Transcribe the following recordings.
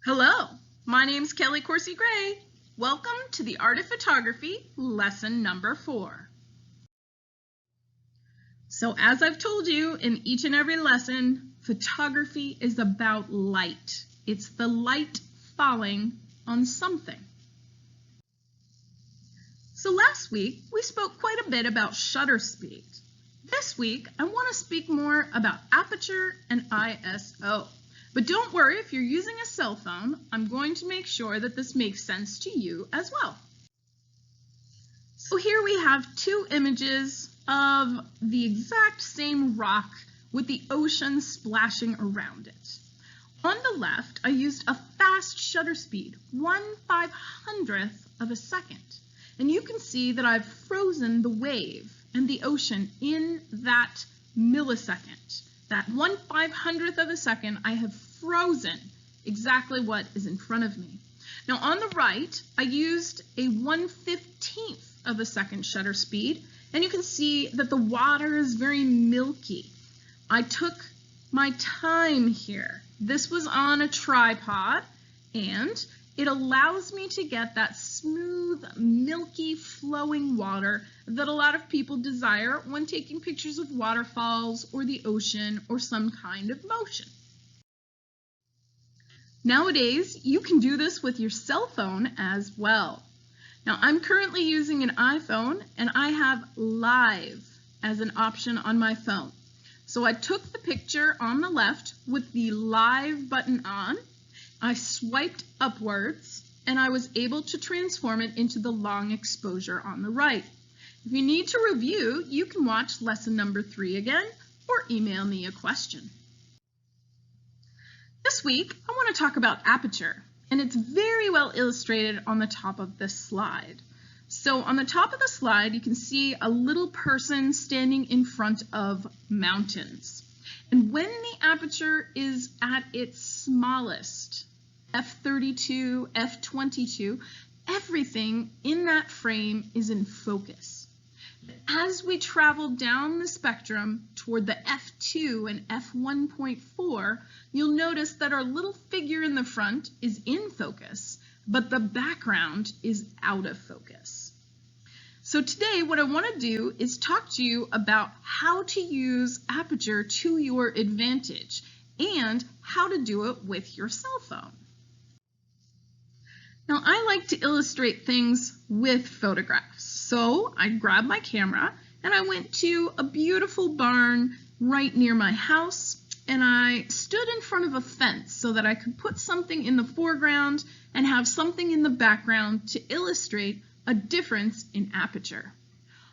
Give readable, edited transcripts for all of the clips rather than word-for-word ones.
Hello, my name's Kelly Coursey-Gray. Welcome to the Art of Photography, lesson number 4. So as I've told you in each and every lesson, photography is about light. It's the light falling on something. So last week, we spoke quite a bit about shutter speed. This week, I want to speak more about aperture and ISO. But don't worry, if you're using a cell phone, I'm going to make sure that this makes sense to you as well. So here we have two images of the exact same rock with the ocean splashing around it. On the left, I used a fast shutter speed, 1/500th of a second. And you can see that I've frozen the wave and the ocean in that millisecond. That 1/500th of a second, I have frozen exactly what is in front of me. Now on the right, I used a 1/15th of a second shutter speed, and you can see that the water is very milky. I took my time here. This was on a tripod, and it allows me to get that smooth, milky, flowing water that a lot of people desire when taking pictures of waterfalls or the ocean or some kind of motion. Nowadays, you can do this with your cell phone as well. Now, I'm currently using an iPhone, and I have Live as an option on my phone. So I took the picture on the left with the Live button on. I swiped upwards, and I was able to transform it into the long exposure on the right. If you need to review, you can watch lesson number 3 again, or email me a question. This week, I want to talk about aperture, and it's very well illustrated on the top of this slide. So on the top of the slide, you can see a little person standing in front of mountains. And when the aperture is at its smallest, f32, f22, everything in that frame is in focus. As we travel down the spectrum toward the f2 and f1.4, you'll notice that our little figure in the front is in focus, but the background is out of focus. So today what I want to do is talk to you about how to use aperture to your advantage and how to do it with your cell phone. Now, I like to illustrate things with photographs. So I grabbed my camera and I went to a beautiful barn right near my house, and I stood in front of a fence so that I could put something in the foreground and have something in the background to illustrate a difference in aperture.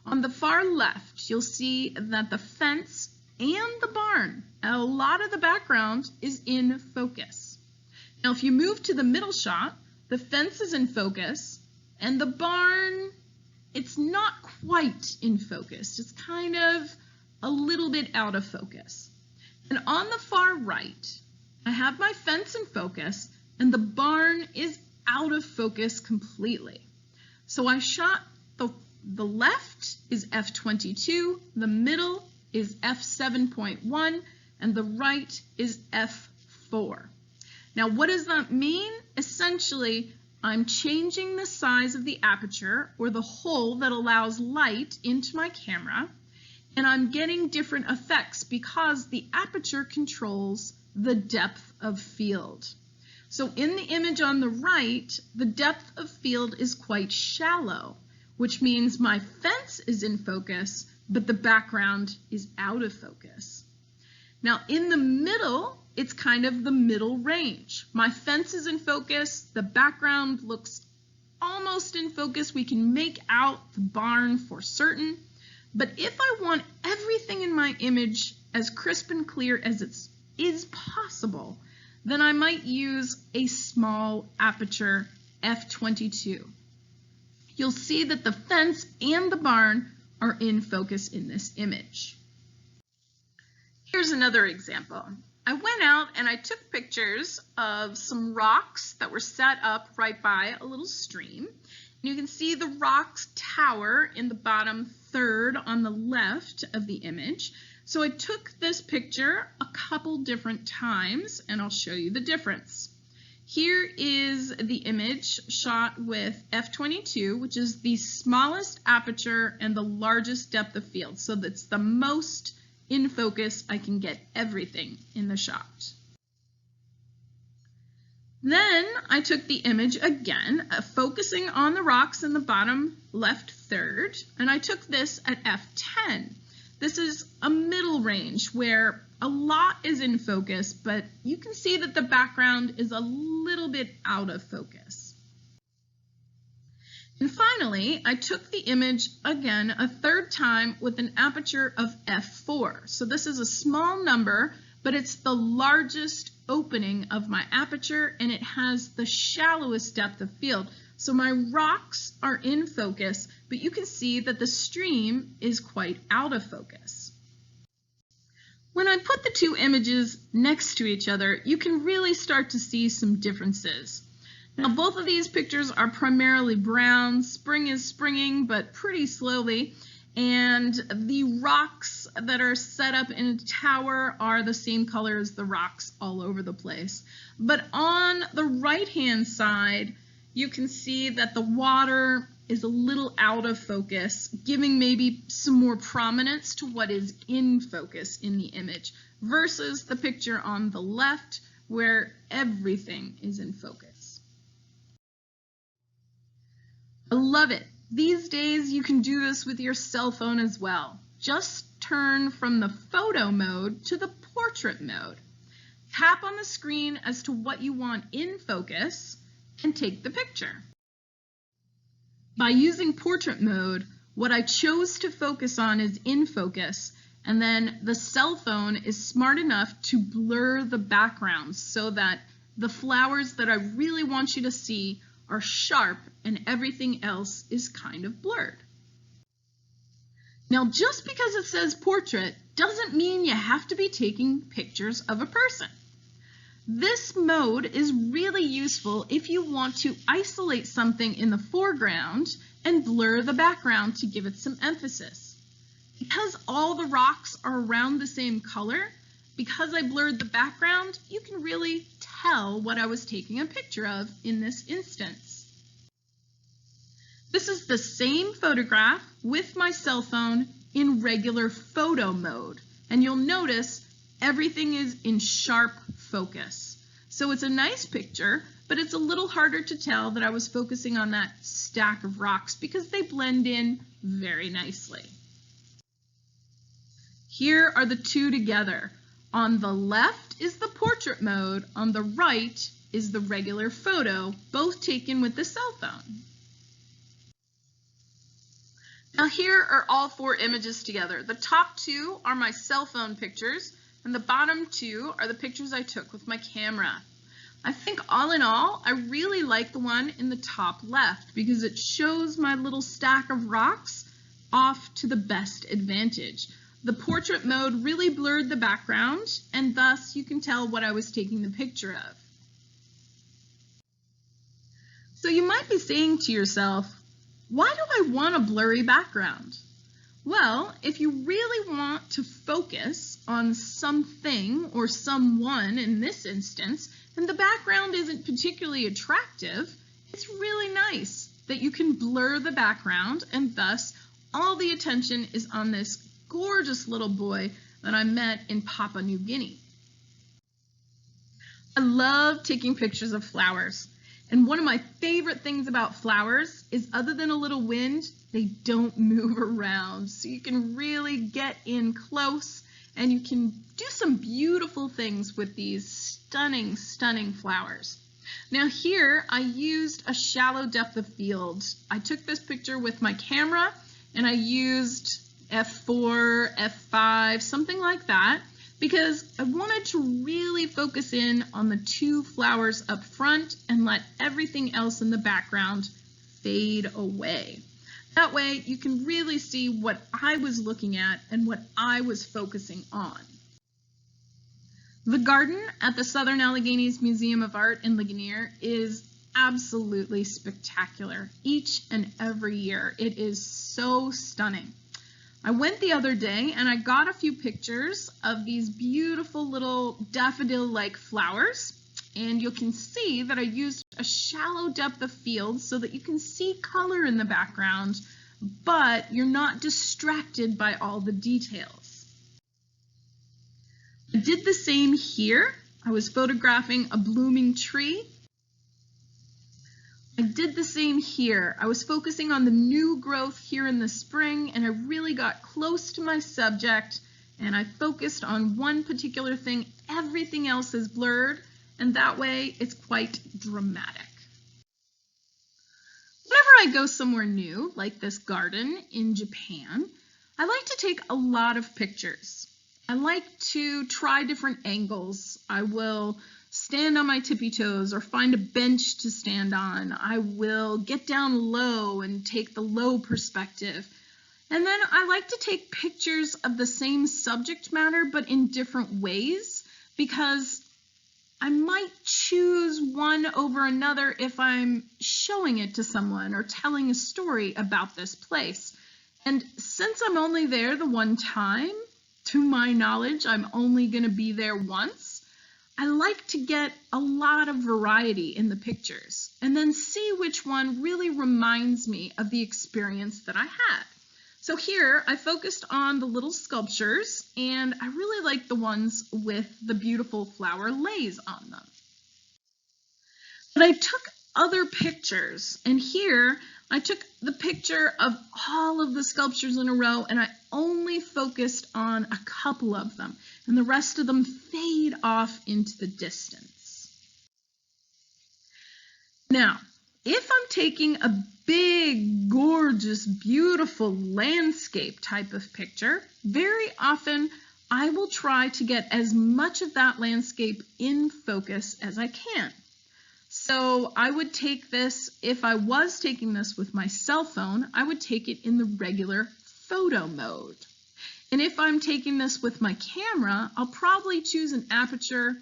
On the far left, you'll see that the fence and the barn, a lot of the background is in focus. Now, if you move to the middle shot, the fence is in focus, and the barn, it's not quite in focus. It's kind of a little bit out of focus. And on the far right, I have my fence in focus, and the barn is out of focus completely. So I shot the left is f22, the middle is f7.1, and the right is f4. Now, what does that mean? Essentially, I'm changing the size of the aperture, or the hole that allows light into my camera, and I'm getting different effects because the aperture controls the depth of field. So in the image on the right, the depth of field is quite shallow, which means my fence is in focus, but the background is out of focus. Now, in the middle, it's kind of the middle range. My fence is in focus, the background looks almost in focus. We can make out the barn for certain. But if I want everything in my image as crisp and clear as it is possible, then I might use a small aperture, f22. You'll see that the fence and the barn are in focus in this image. Here's another example. I went out and I took pictures of some rocks that were set up right by a little stream. And you can see the rocks tower in the bottom third on the left of the image. So I took this picture a couple different times, and I'll show you the difference. Here is the image shot with f/22, which is the smallest aperture and the largest depth of field. So that's the most in focus I can get everything in the shot. Then I took the image again, focusing on the rocks in the bottom left third, and I took this at f10. This is a middle range where a lot is in focus, but you can see that the background is a little bit out of focus. And finally, I took the image again a third time with an aperture of f4. So this is a small number, but it's the largest opening of my aperture, and it has the shallowest depth of field. So my rocks are in focus, but you can see that the stream is quite out of focus. When I put the two images next to each other, you can really start to see some differences. Now, both of these pictures are primarily brown. Spring is springing, but pretty slowly. And the rocks that are set up in a tower are the same color as the rocks all over the place. But on the right-hand side, you can see that the water is a little out of focus, giving maybe some more prominence to what is in focus in the image, versus the picture on the left where everything is in focus. I love it. These days you can do this with your cell phone as well. Just turn from the photo mode to the portrait mode. Tap on the screen as to what you want in focus and take the picture. By using portrait mode, what I chose to focus on is in focus, and then the cell phone is smart enough to blur the background so that the flowers that I really want you to see are sharp and everything else is kind of blurred. Now, just because it says portrait doesn't mean you have to be taking pictures of a person. This mode is really useful if you want to isolate something in the foreground and blur the background to give it some emphasis. Because all the rocks are around the same color, because I blurred the background, you can really tell what I was taking a picture of in this instance. This is the same photograph with my cell phone in regular photo mode, and you'll notice everything is in sharp focus. So it's a nice picture, but it's a little harder to tell that I was focusing on that stack of rocks because they blend in very nicely. Here are the two together. On the left is the portrait mode, on the right is the regular photo, both taken with the cell phone. Now here are all four images together. The top two are my cell phone pictures, and the bottom two are the pictures I took with my camera. I think all in all, I really like the one in the top left because it shows my little stack of rocks off to the best advantage. The portrait mode really blurred the background, and thus you can tell what I was taking the picture of. So you might be saying to yourself, why do I want a blurry background? Well, if you really want to focus on something or someone in this instance, and the background isn't particularly attractive, it's really nice that you can blur the background, and thus all the attention is on this gorgeous little boy that I met in Papua New Guinea. I love taking pictures of flowers, and one of my favorite things about flowers is other than a little wind, they don't move around, so you can really get in close and you can do some beautiful things with these stunning, stunning flowers. Now here I used a shallow depth of field. I took this picture with my camera and I used f4, f5, something like that, because I wanted to really focus in on the two flowers up front and let everything else in the background fade away. That way you can really see what I was looking at and what I was focusing on. The garden at the Southern Alleghenies Museum of Art in Ligonier is absolutely spectacular each and every year. It is so stunning. I went the other day and I got a few pictures of these beautiful little daffodil-like flowers, And you can see that I used a shallow depth of field so that you can see color in the background, but you're not distracted by all the details. I did the same here. I was photographing a blooming tree. I did the same here. I was focusing on the new growth here in the spring, and I really got close to my subject, and I focused on one particular thing. Everything else is blurred, and that way it's quite dramatic. Whenever I go somewhere new, like this garden in Japan, I like to take a lot of pictures. I like to try different angles. I will stand on my tippy toes or find a bench to stand on. I will get down low and take the low perspective. And then I like to take pictures of the same subject matter but in different ways, because I might choose one over another if I'm showing it to someone or telling a story about this place. And since I'm only there the one time, to my knowledge, I'm only going to be there once, I like to get a lot of variety in the pictures and then see which one really reminds me of the experience that I had. So here I focused on the little sculptures, and I really like the ones with the beautiful flower leis on them. But I took other pictures, and here I took the picture of all of the sculptures in a row, and I only focused on a couple of them, and the rest of them fade off into the distance. Now, if I'm taking a big, gorgeous, beautiful landscape type of picture, very often I will try to get as much of that landscape in focus as I can. So I would take this, if I was taking this with my cell phone, I would take it in the regular photo mode. And if I'm taking this with my camera, I'll probably choose an aperture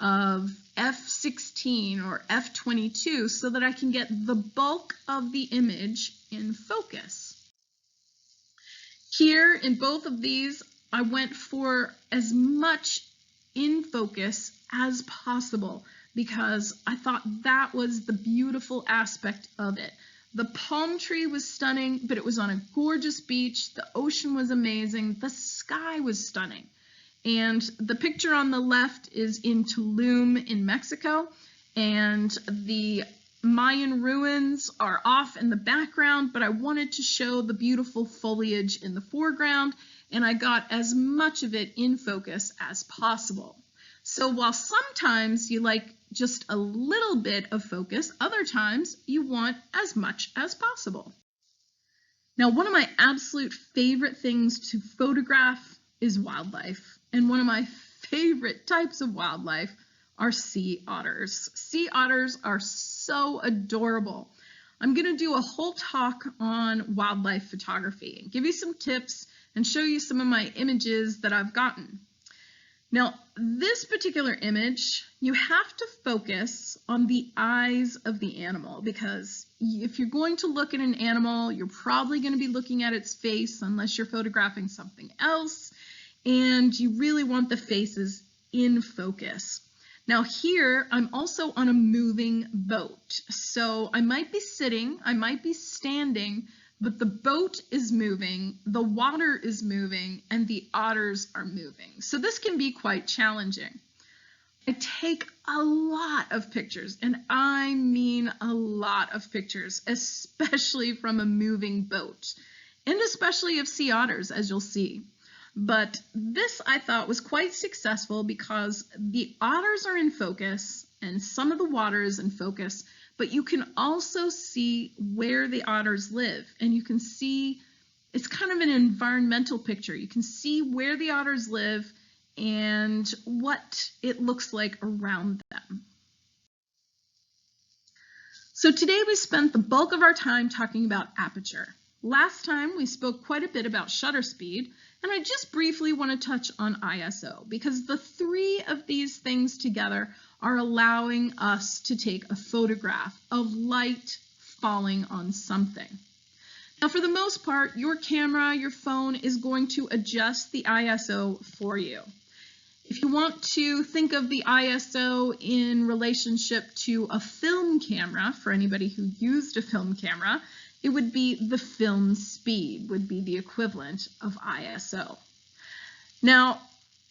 of f/16 or f/22 so that I can get the bulk of the image in focus. Here in both of these, I went for as much in focus as possible because I thought that was the beautiful aspect of it. The palm tree was stunning, but it was on a gorgeous beach. The ocean was amazing. The sky was stunning. And the picture on the left is in Tulum in Mexico, and the Mayan ruins are off in the background, but I wanted to show the beautiful foliage in the foreground, and I got as much of it in focus as possible. So while sometimes you like just a little bit of focus, other times you want as much as possible. Now, one of my absolute favorite things to photograph is wildlife. And one of my favorite types of wildlife are sea otters. Sea otters are so adorable. I'm going to do a whole talk on wildlife photography and give you some tips and show you some of my images that I've gotten. Now, this particular image, you have to focus on the eyes of the animal, because if you're going to look at an animal, you're probably going to be looking at its face unless you're photographing something else. And you really want the faces in focus. Now here, I'm also on a moving boat. So I might be sitting, I might be standing, but the boat is moving, the water is moving, and the otters are moving. So this can be quite challenging. I take a lot of pictures, and I mean a lot of pictures, especially from a moving boat, and especially of sea otters, as you'll see. But this I thought was quite successful because the otters are in focus and some of the water is in focus, but you can also see where the otters live, and you can see it's kind of an environmental picture. You can see where the otters live and what it looks like around them. So today we spent the bulk of our time talking about aperture. Last time we spoke quite a bit about shutter speed, and I just briefly want to touch on ISO because the three of these things together are allowing us to take a photograph of light falling on something. Now, for the most part, your camera, your phone is going to adjust the ISO for you. If you want to think of the ISO in relationship to a film camera, for anybody who used a film camera, it would be the film speed would be the equivalent of ISO. Now,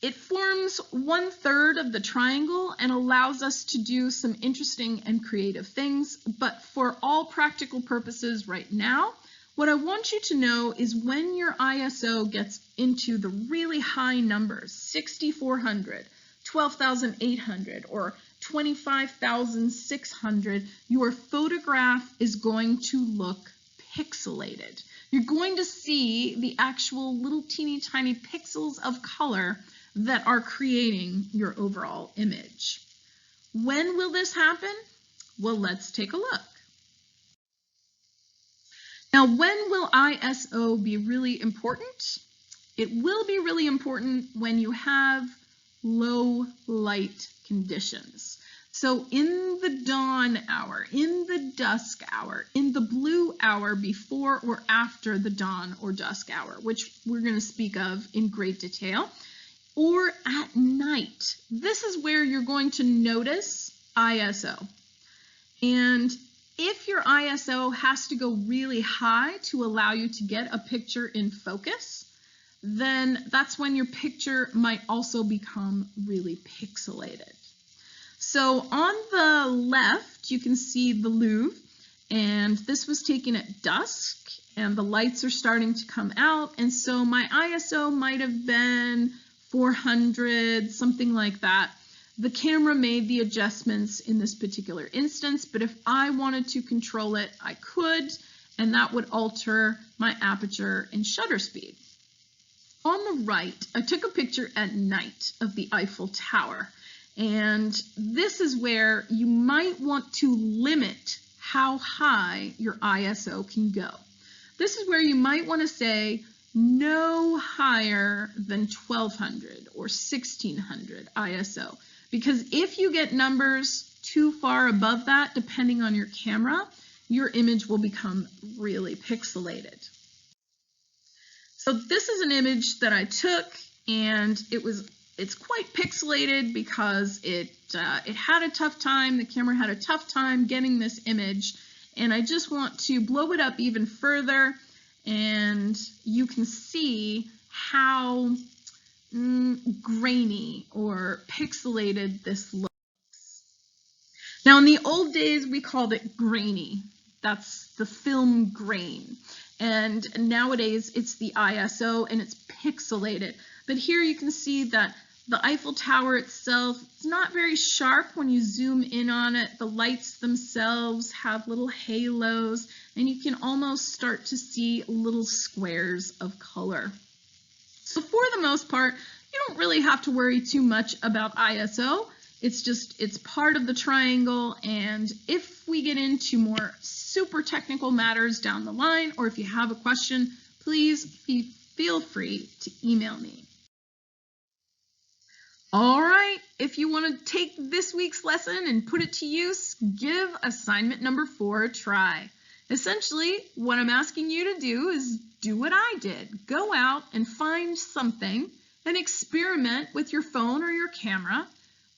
it forms 1/3 of the triangle and allows us to do some interesting and creative things, but for all practical purposes right now, what I want you to know is when your ISO gets into the really high numbers, 6,400, 12,800, or 25,600, your photograph is going to look pixelated. You're going to see the actual little teeny tiny pixels of color that are creating your overall image. When will this happen? Well, let's take a look. Now, when will ISO be really important? It will be really important when you have low light conditions. So in the dawn hour, in the dusk hour, in the blue hour before or after the dawn or dusk hour, which we're going to speak of in great detail, or at night. This is where you're going to notice ISO. And if your ISO has to go really high to allow you to get a picture in focus, then that's when your picture might also become really pixelated. So on the left, you can see the Louvre, and this was taken at dusk, and the lights are starting to come out, and so my ISO might have been 400, something like that. The camera made the adjustments in this particular instance, but if I wanted to control it, I could, and that would alter my aperture and shutter speed. On the right, I took a picture at night of the Eiffel Tower, and this is where you might want to limit how high your ISO can go. This is where you might want to say no higher than 1200 or 1600 ISO. Because if you get numbers too far above that, depending on your camera, your image will become really pixelated. So this is an image that I took, and it's quite pixelated because it had a tough time, the camera had a tough time getting this image, and I just want to blow it up even further, and you can see how grainy or pixelated this looks. Now in the old days we called it grainy. That's the film grain. And nowadays it's the ISO and it's pixelated. But here you can see that the Eiffel Tower itself, it's not very sharp when you zoom in on it. The lights themselves have little halos, and you can almost start to see little squares of color. So for the most part, you don't really have to worry too much about ISO. It's part of the triangle, and if we get into more super technical matters down the line, or if you have a question, please feel free to email me. All right, if you want to take this week's lesson and put it to use, give assignment number 4 a try. Essentially, what I'm asking you to do is do what I did. Go out and find something and experiment with your phone or your camera.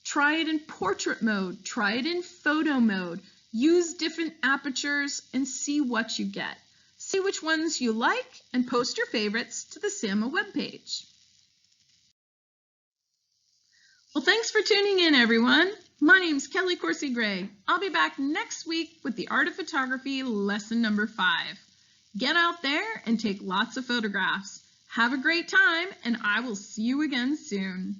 Try it in portrait mode, try it in photo mode, use different apertures and see what you get. See which ones you like and post your favorites to the SAMA webpage. Well, thanks for tuning in, everyone. My name's Kelly Coursey-Gray. I'll be back next week with the Art of Photography lesson number 5. Get out there and take lots of photographs. Have a great time, and I will see you again soon.